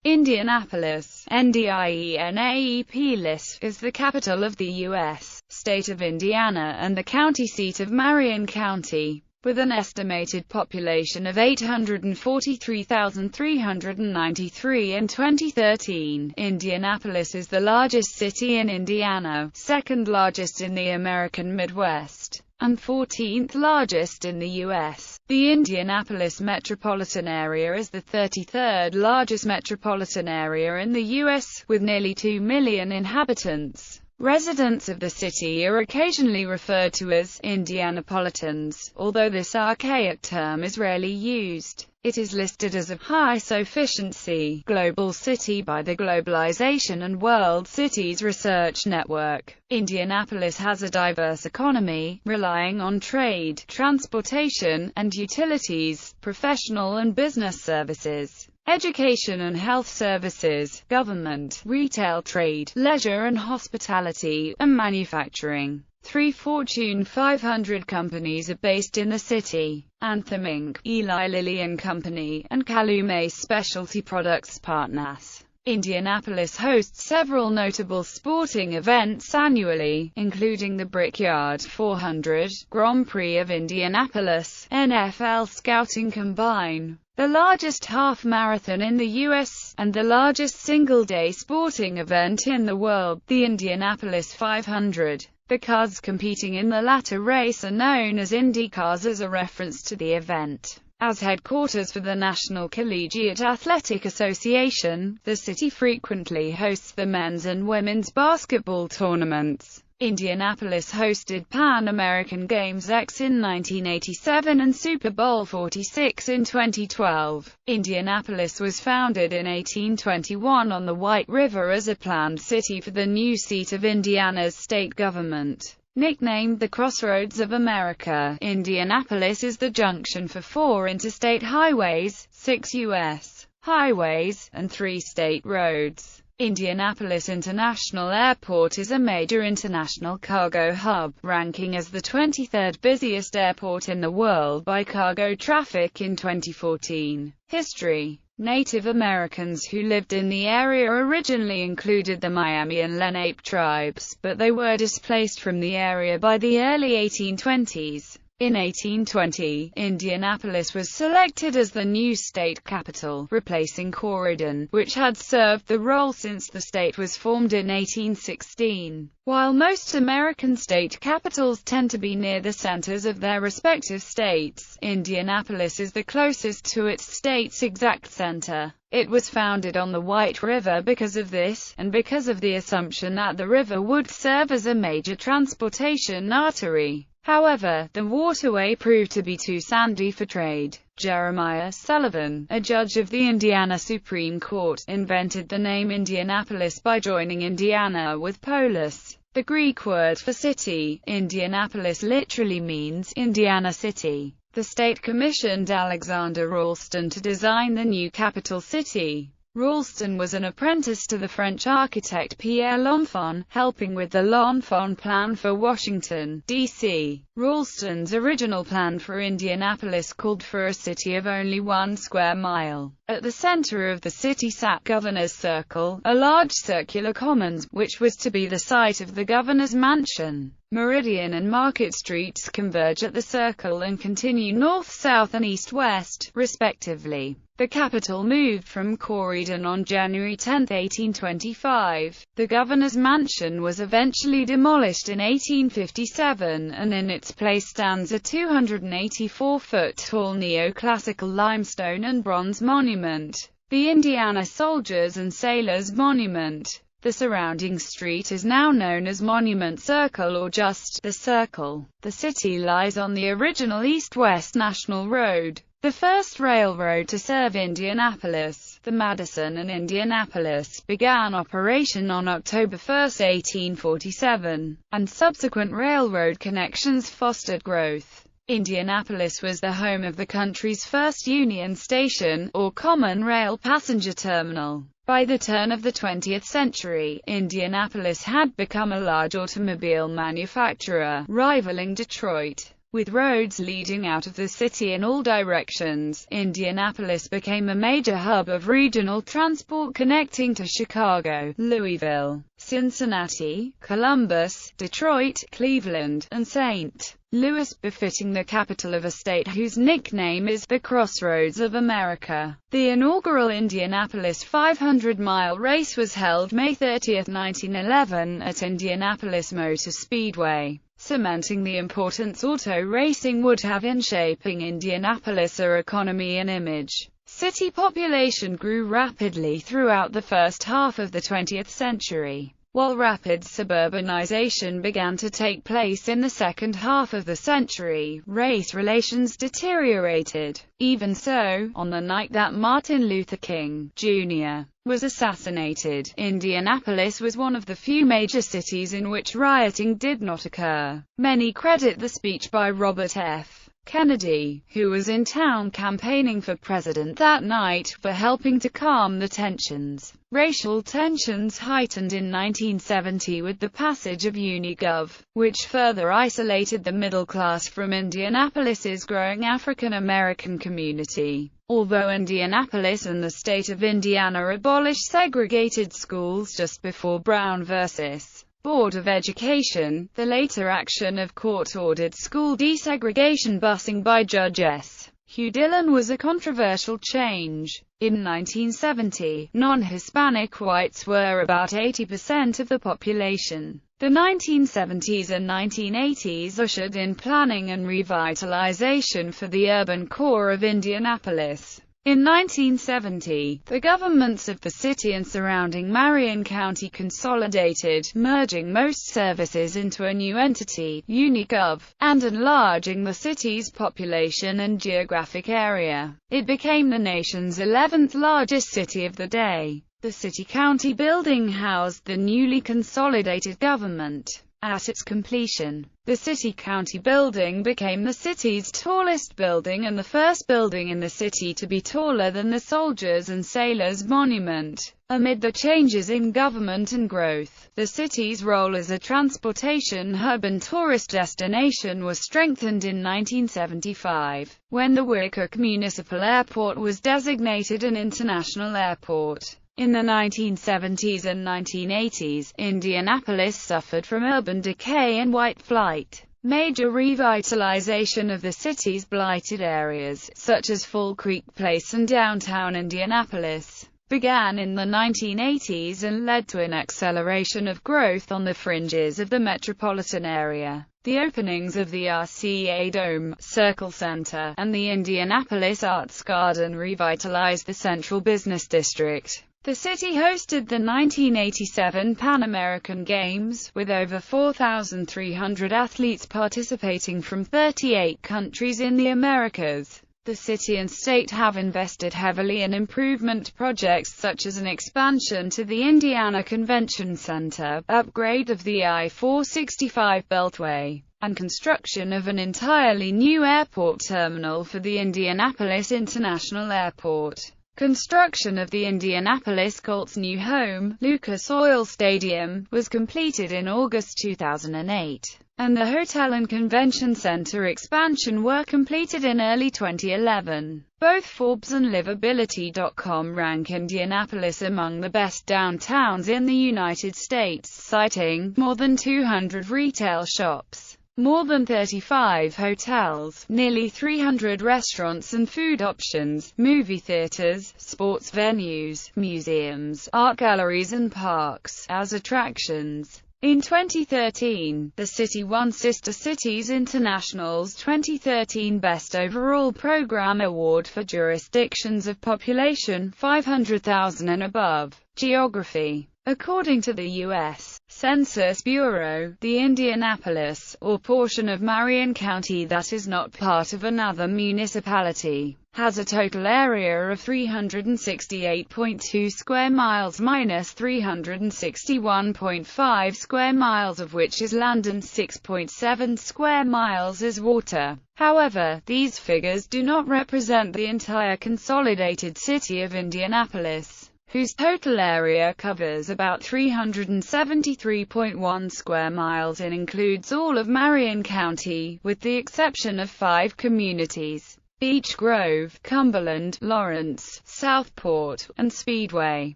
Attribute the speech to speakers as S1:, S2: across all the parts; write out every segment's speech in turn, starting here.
S1: Indianapolis, Indianapolis, is the capital of the U.S. state of Indiana and the county seat of Marion County. With an estimated population of 843,393 in 2013, Indianapolis is the largest city in Indiana, second largest in the American Midwest, and 14th largest in the U.S. The Indianapolis metropolitan area is the 33rd largest metropolitan area in the U.S., with nearly 2 million inhabitants. Residents of the city are occasionally referred to as Indianapolitans, although this archaic term is rarely used. It is listed as a high-sufficiency global city by the Globalization and World Cities Research Network. Indianapolis has a diverse economy, relying on trade, transportation, and utilities, professional and business services, education and health services, government, retail, trade, leisure and hospitality, and manufacturing. 3 Fortune 500 companies are based in the city: Anthem Inc., Eli Lilly and Company, and Calumet Specialty Products Partners. Indianapolis hosts several notable sporting events annually, including the Brickyard 400, Grand Prix of Indianapolis, NFL Scouting Combine, the largest half-marathon in the U.S., and the largest single-day sporting event in the world, the Indianapolis 500. The cars competing in the latter race are known as Indy cars as a reference to the event. As headquarters for the National Collegiate Athletic Association, the city frequently hosts the men's and women's basketball tournaments. Indianapolis hosted Pan American Games X in 1987 and Super Bowl 46 in 2012. Indianapolis was founded in 1821 on the White River as a planned city for the new seat of Indiana's state government. Nicknamed the Crossroads of America, Indianapolis is the junction for 4 interstate highways, 6 U.S. highways, and 3 state roads. Indianapolis International Airport is a major international cargo hub, ranking as the 23rd busiest airport in the world by cargo traffic in 2014. History. Native Americans who lived in the area originally included the Miami and Lenape tribes, but they were displaced from the area by the early 1820s. In 1820, Indianapolis was selected as the new state capital, replacing Corydon, which had served the role since the state was formed in 1816. While most American state capitals tend to be near the centers of their respective states, Indianapolis is the closest to its state's exact center. It was founded on the White River because of this, and because of the assumption that the river would serve as a major transportation artery. However, the waterway proved to be too sandy for trade. Jeremiah Sullivan, a judge of the Indiana Supreme Court, invented the name Indianapolis by joining Indiana with polis, the Greek word for city. Indianapolis literally means Indiana City. The state commissioned Alexander Ralston to design the new capital city. Ralston was an apprentice to the French architect Pierre L'Enfant, helping with the L'Enfant plan for Washington, D.C. Ralston's original plan for Indianapolis called for a city of only 1 square mile. At the center of the city sat Governor's Circle, a large circular commons, which was to be the site of the governor's mansion. Meridian and Market Streets converge at the circle and continue north, south and east-west, respectively. The capital moved from Corydon on January 10, 1825. The governor's mansion was eventually demolished in 1857, and in its place stands a 284-foot-tall neoclassical limestone and bronze monument, the Indiana Soldiers and Sailors Monument. The surrounding street is now known as Monument Circle or just the Circle. The city lies on the original East-West National Road, the first railroad to serve Indianapolis. The Madison and Indianapolis began operation on October 1, 1847, and subsequent railroad connections fostered growth. Indianapolis was the home of the country's first Union Station, or common rail passenger terminal. By the turn of the 20th century, Indianapolis had become a large automobile manufacturer, rivaling Detroit. With roads leading out of the city in all directions, Indianapolis became a major hub of regional transport connecting to Chicago, Louisville, Cincinnati, Columbus, Detroit, Cleveland, and St. Louis, befitting the capital of a state whose nickname is the Crossroads of America. The inaugural Indianapolis 500-mile race was held May 30, 1911, at Indianapolis Motor Speedway, cementing the importance auto racing would have in shaping Indianapolis' economy and image. City population grew rapidly throughout the first half of the 20th century, while rapid suburbanization began to take place in the second half of the century. Race relations deteriorated. Even so, on the night that Martin Luther King, Jr. was assassinated, Indianapolis was one of the few major cities in which rioting did not occur. Many credit the speech by Robert F. Kennedy, who was in town campaigning for president that night, for helping to calm the tensions. Racial tensions heightened in 1970 with the passage of Unigov, which further isolated the middle class from Indianapolis's growing African American community. Although Indianapolis and the state of Indiana abolished segregated schools just before Brown v. Board of Education, the later action of court-ordered school desegregation busing by Judge S. Hugh Dillon was a controversial change. In 1970, non-Hispanic whites were about 80% of the population. The 1970s and 1980s ushered in planning and revitalization for the urban core of Indianapolis. In 1970, the governments of the city and surrounding Marion County consolidated, merging most services into a new entity, Unigov, and enlarging the city's population and geographic area. It became the nation's 11th largest city of the day. The city-county building housed the newly consolidated government. At its completion, the city-county building became the city's tallest building and the first building in the city to be taller than the Soldiers and Sailors Monument. Amid the changes in government and growth, the city's role as a transportation hub and tourist destination was strengthened in 1975, when the Weirkuck Municipal Airport was designated an international airport. In the 1970s and 1980s, Indianapolis suffered from urban decay and white flight. Major revitalization of the city's blighted areas, such as Fall Creek Place and downtown Indianapolis, began in the 1980s and led to an acceleration of growth on the fringes of the metropolitan area. The openings of the RCA Dome, Circle Center, and the Indianapolis Arts Garden revitalized the central business district. The city hosted the 1987 Pan American Games, with over 4,300 athletes participating from 38 countries in the Americas. The city and state have invested heavily in improvement projects such as an expansion to the Indiana Convention Center, upgrade of the I-465 Beltway, and construction of an entirely new airport terminal for the Indianapolis International Airport. Construction of the Indianapolis Colts' new home, Lucas Oil Stadium, was completed in August 2008, and the hotel and convention center expansion were completed in early 2011. Both Forbes and Livability.com rank Indianapolis among the best downtowns in the United States, citing more than 200 retail shops, more than 35 hotels, nearly 300 restaurants and food options, movie theaters, sports venues, museums, art galleries and parks as attractions. In 2013, the city won Sister Cities International's 2013 Best Overall Program Award for jurisdictions of population 500,000 and above. Geography. According to the U.S. Census Bureau, the Indianapolis, or portion of Marion County that is not part of another municipality, has a total area of 368.2 square miles minus 361.5 square miles of which is land and 6.7 square miles is water. However, these figures do not represent the entire consolidated city of Indianapolis, whose total area covers about 373.1 square miles and includes all of Marion County, with the exception of 5 communities: Beech Grove, Cumberland, Lawrence, Southport, and Speedway.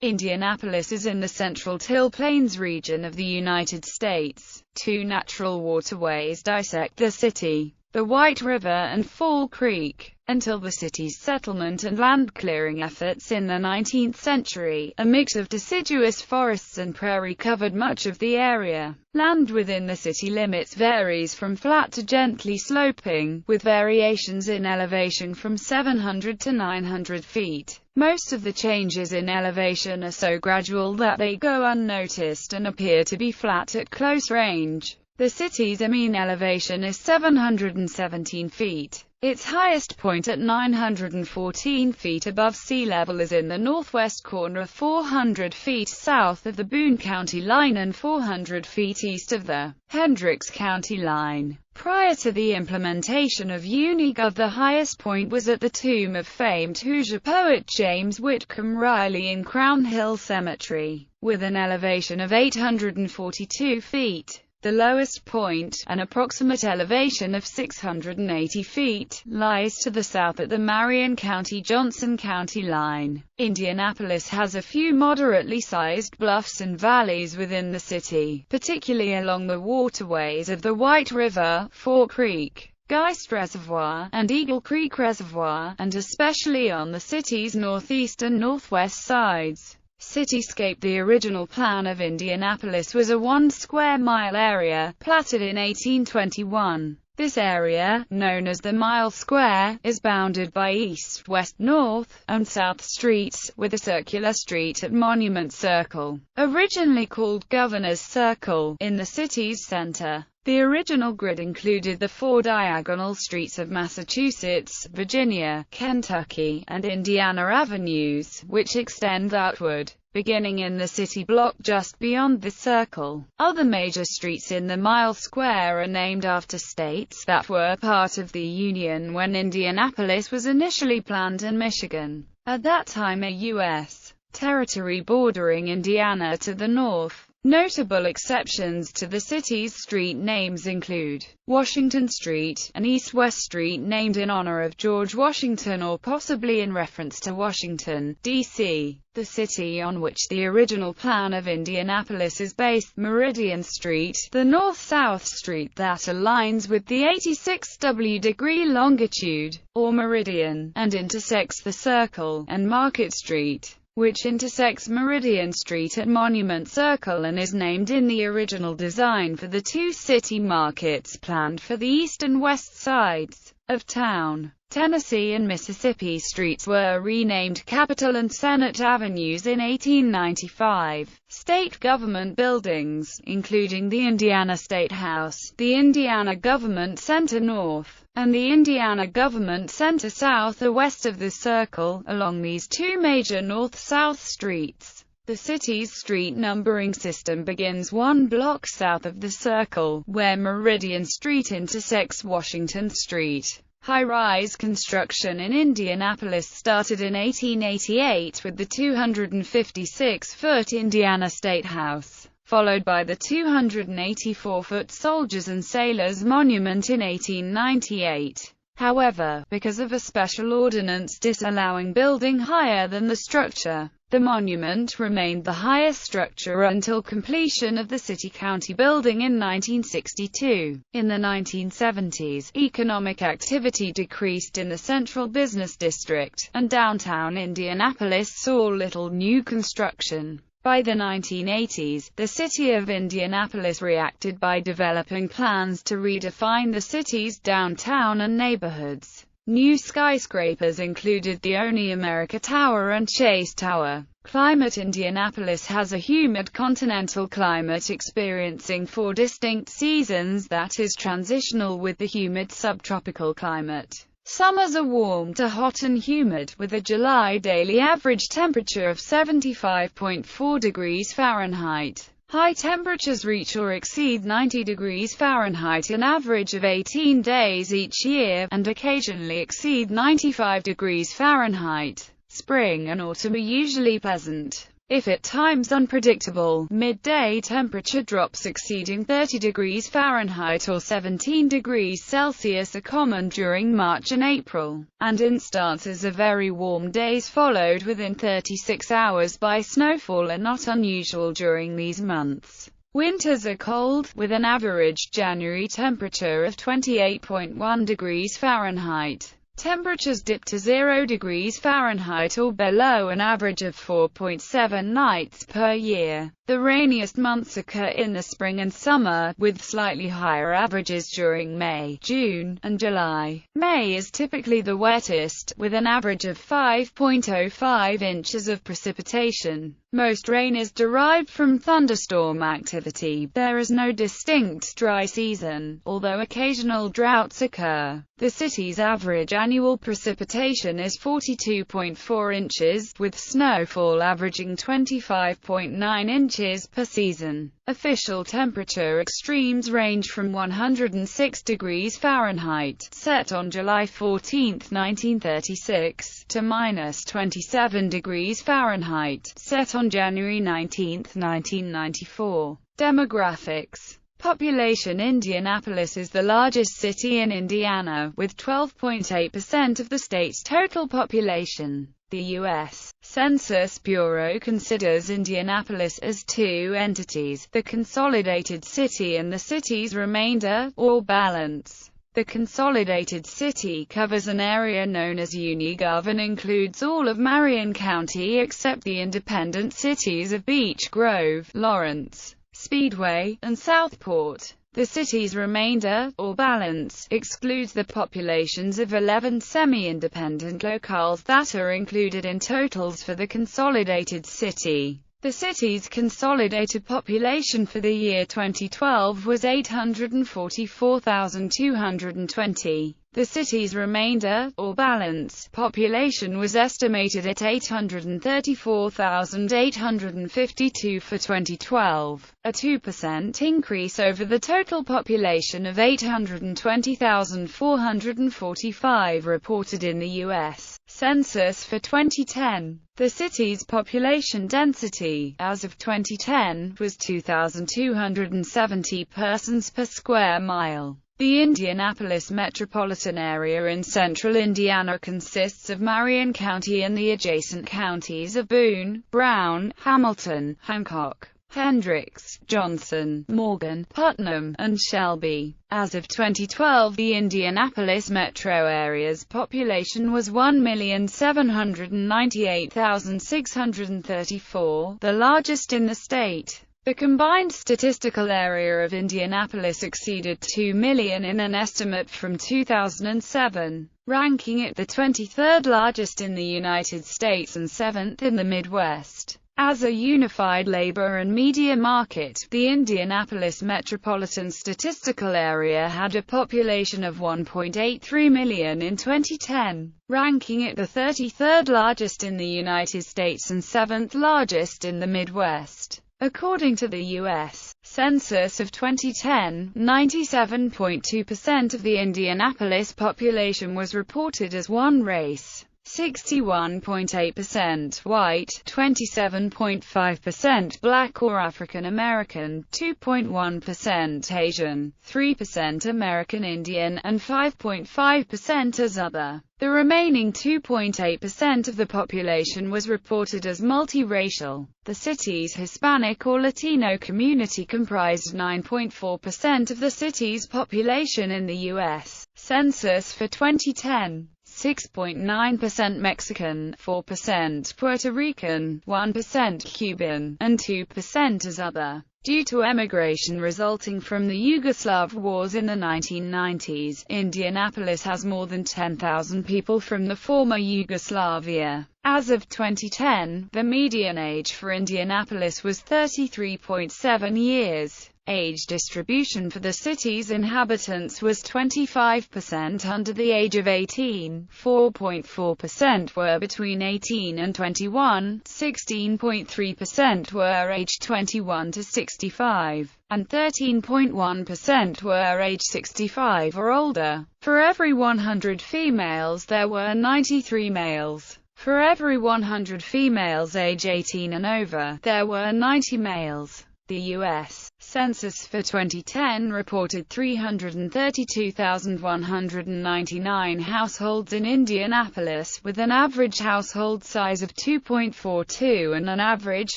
S1: Indianapolis is in the Central Till Plains region of the United States. 2 natural waterways dissect the city: the White River and Fall Creek. Until the city's settlement and land clearing efforts in the 19th century, a mix of deciduous forests and prairie covered much of the area. Land within the city limits varies from flat to gently sloping, with variations in elevation from 700 to 900 feet. Most of the changes in elevation are so gradual that they go unnoticed and appear to be flat at close range. The city's mean elevation is 717 feet. Its highest point at 914 feet above sea level is in the northwest corner, 400 feet south of the Boone County line and 400 feet east of the Hendricks County line. Prior to the implementation of Unigov, the highest point was at the tomb of famed Hoosier poet James Whitcomb Riley in Crown Hill Cemetery, with an elevation of 842 feet. The lowest point, an approximate elevation of 680 feet, lies to the south at the Marion County-Johnson County line. Indianapolis has a few moderately sized bluffs and valleys within the city, particularly along the waterways of the White River, Fall Creek, Geist Reservoir, and Eagle Creek Reservoir, and especially on the city's northeast and northwest sides. Cityscape. The original plan of Indianapolis was a 1 square mile area, platted in 1821. This area, known as the Mile Square, is bounded by east, west, north, and south streets, with a circular street at Monument Circle, originally called Governor's Circle, in the city's center. The original grid included the 4 diagonal streets of Massachusetts, Virginia, Kentucky, and Indiana avenues, which extend outward, beginning in the city block just beyond the circle. Other major streets in the Mile Square are named after states that were part of the Union when Indianapolis was initially planned, and Michigan, at that time a U.S. territory bordering Indiana to the north. Notable exceptions to the city's street names include Washington Street, an east-west street named in honor of George Washington or possibly in reference to Washington, D.C. The city on which the original plan of Indianapolis is based, Meridian Street, the north-south street that aligns with the 86° degree longitude, or meridian, and intersects the Circle, and Market Street, which intersects Meridian Street at Monument Circle and is named in the original design for the 2 city markets planned for the east and west sides of town. Tennessee and Mississippi streets were renamed Capitol and Senate Avenues in 1895. State government buildings, including the Indiana State House, the Indiana Government Center North, and the Indiana Government Center South, are west of the Circle, along these 2 major north-south streets. The city's street numbering system begins 1 block south of the Circle, where Meridian Street intersects Washington Street. High-rise construction in Indianapolis started in 1888 with the 256-foot Indiana State House, followed by the 284-foot Soldiers and Sailors Monument in 1898. However, because of a special ordinance disallowing building higher than the structure, the monument remained the highest structure until completion of the city-county building in 1962. In the 1970s, economic activity decreased in the central business district, and downtown Indianapolis saw little new construction. By the 1980s, the city of Indianapolis reacted by developing plans to redefine the city's downtown and neighborhoods. New skyscrapers included the Only America Tower and Chase Tower. Climate. Indianapolis has a humid continental climate experiencing 4 distinct seasons that is transitional with the humid subtropical climate. Summers are warm to hot and humid, with a July daily average temperature of 75.4 degrees Fahrenheit. High temperatures reach or exceed 90 degrees Fahrenheit an average of 18 days each year, and occasionally exceed 95 degrees Fahrenheit. Spring and autumn are usually pleasant, if at times unpredictable. Midday temperature drops exceeding 30 degrees Fahrenheit or 17 degrees Celsius are common during March and April, and instances of very warm days followed within 36 hours by snowfall are not unusual during these months. Winters are cold, with an average January temperature of 28.1 degrees Fahrenheit. Temperatures dip to 0 degrees Fahrenheit or below, an average of 4.7 nights per year. The rainiest months occur in the spring and summer, with slightly higher averages during May, June, and July. May is typically the wettest, with an average of 5.05 inches of precipitation. Most rain is derived from thunderstorm activity. There is no distinct dry season, although occasional droughts occur. The city's average annual precipitation is 42.4 inches, with snowfall averaging 25.9 inches per season. Official temperature extremes range from 106 degrees Fahrenheit, set on July 14, 1936, to minus 27 degrees Fahrenheit, set on January 19, 1994. Demographics. Population. Indianapolis is the largest city in Indiana, with 12.8% of the state's total population. The U.S. Census Bureau considers Indianapolis as two entities, the consolidated city and the city's remainder, or balance. The consolidated city covers an area known as Unigov and includes all of Marion County except the independent cities of Beech Grove, Lawrence, Speedway, and Southport. The city's remainder, or balance, excludes the populations of 11 semi-independent locales that are included in totals for the consolidated city. The city's consolidated population for the year 2012 was 844,220. The city's remainder, or balance, population was estimated at 834,852 for 2012, a 2% increase over the total population of 820,445 reported in the U.S. Census for 2010. The city's population density, as of 2010, was 2,270 persons per square mile. The Indianapolis metropolitan area in central Indiana consists of Marion County and the adjacent counties of Boone, Brown, Hamilton, Hancock, Hendricks, Johnson, Morgan, Putnam, and Shelby. As of 2012, the Indianapolis metro area's population was 1,798,634, the largest in the state. The combined statistical area of Indianapolis exceeded 2 million in an estimate from 2007, ranking it the 23rd largest in the United States and 7th in the Midwest. As a unified labor and media market, the Indianapolis metropolitan statistical area had a population of 1.83 million in 2010, ranking it the 33rd largest in the United States and 7th largest in the Midwest. According to the U.S. Census of 2010, 97.2% of the Indianapolis population was reported as one race. 61.8% white, 27.5% black or African American, 2.1% Asian, 3% American Indian, and 5.5% as other. The remaining 2.8% of the population was reported as multiracial. The city's Hispanic or Latino community comprised 9.4% of the city's population in the U.S. Census for 2010. 6.9% Mexican, 4% Puerto Rican, 1% Cuban, and 2% as other. Due to emigration resulting from the Yugoslav wars in the 1990s, Indianapolis has more than 10,000 people from the former Yugoslavia. As of 2010, the median age for Indianapolis was 33.7 years. Age distribution for the city's inhabitants was 25% under the age of 18, 4.4% were between 18 and 21, 16.3% were aged 21 to 65, and 13.1% were age 65 or older. For every 100 females there were 93 males. For every 100 females age 18 and over, there were 90 males. The U.S. Census for 2010 reported 332,199 households in Indianapolis, with an average household size of 2.42 and an average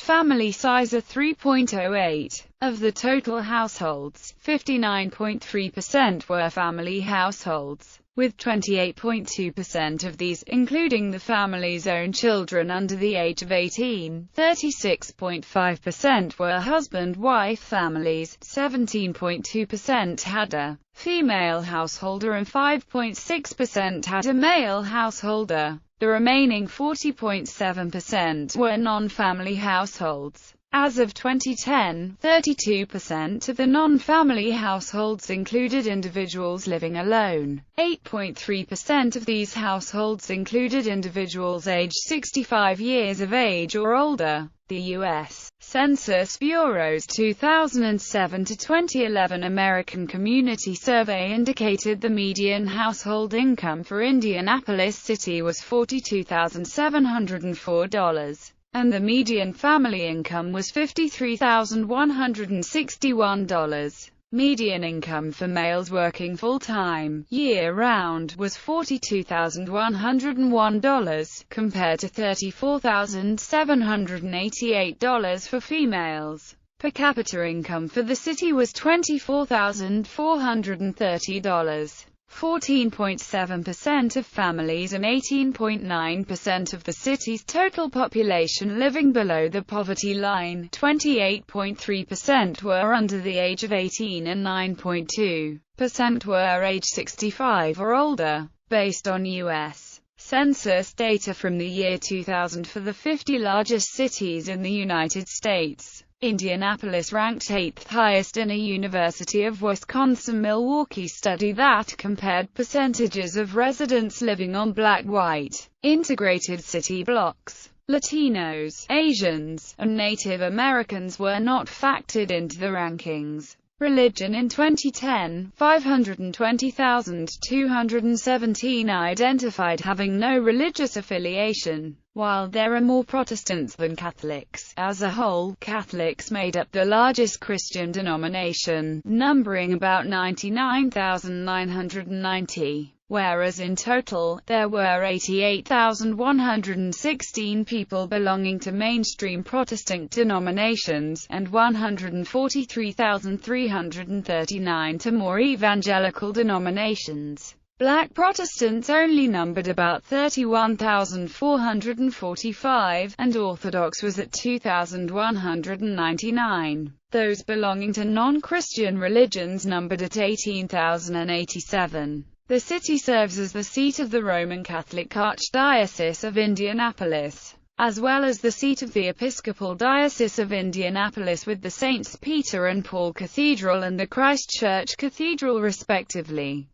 S1: family size of 3.08. Of the total households, 59.3% were family households, with 28.2% of these, including the family's own children under the age of 18, 36.5% were husband-wife families, 17.2% had a female householder and 5.6% had a male householder. The remaining 40.7% were non-family households. As of 2010, 32% of the non-family households included individuals living alone. 8.3% of these households included individuals aged 65 years of age or older. The U.S. Census Bureau's 2007 to 2011 American Community Survey indicated the median household income for Indianapolis City was $42,704. And the median family income was $53,161. Median income for males working full-time, year-round, was $42,101, compared to $34,788 for females. Per capita income for the city was $24,430. 14.7% of families and 18.9% of the city's total population living below the poverty line. 28.3% were under the age of 18 and 9.2% were age 65 or older. Based on U.S. Census data from the year 2000 for the 50 largest cities in the United States, Indianapolis ranked 8th highest in a University of Wisconsin-Milwaukee study that compared percentages of residents living on Black-white, integrated city blocks. Latinos, Asians, and Native Americans were not factored into the rankings. Religion in 2010, 520,217 identified having no religious affiliation. While there are more Protestants than Catholics, as a whole, Catholics made up the largest Christian denomination, numbering about 99,990, whereas in total, there were 88,116 people belonging to mainstream Protestant denominations, and 143,339 to more evangelical denominations. Black Protestants only numbered about 31,445, and Orthodox was at 2,199. Those belonging to non-Christian religions numbered at 18,087. The city serves as the seat of the Roman Catholic Archdiocese of Indianapolis, as well as the seat of the Episcopal Diocese of Indianapolis with the Saints Peter and Paul Cathedral and the Christ Church Cathedral respectively.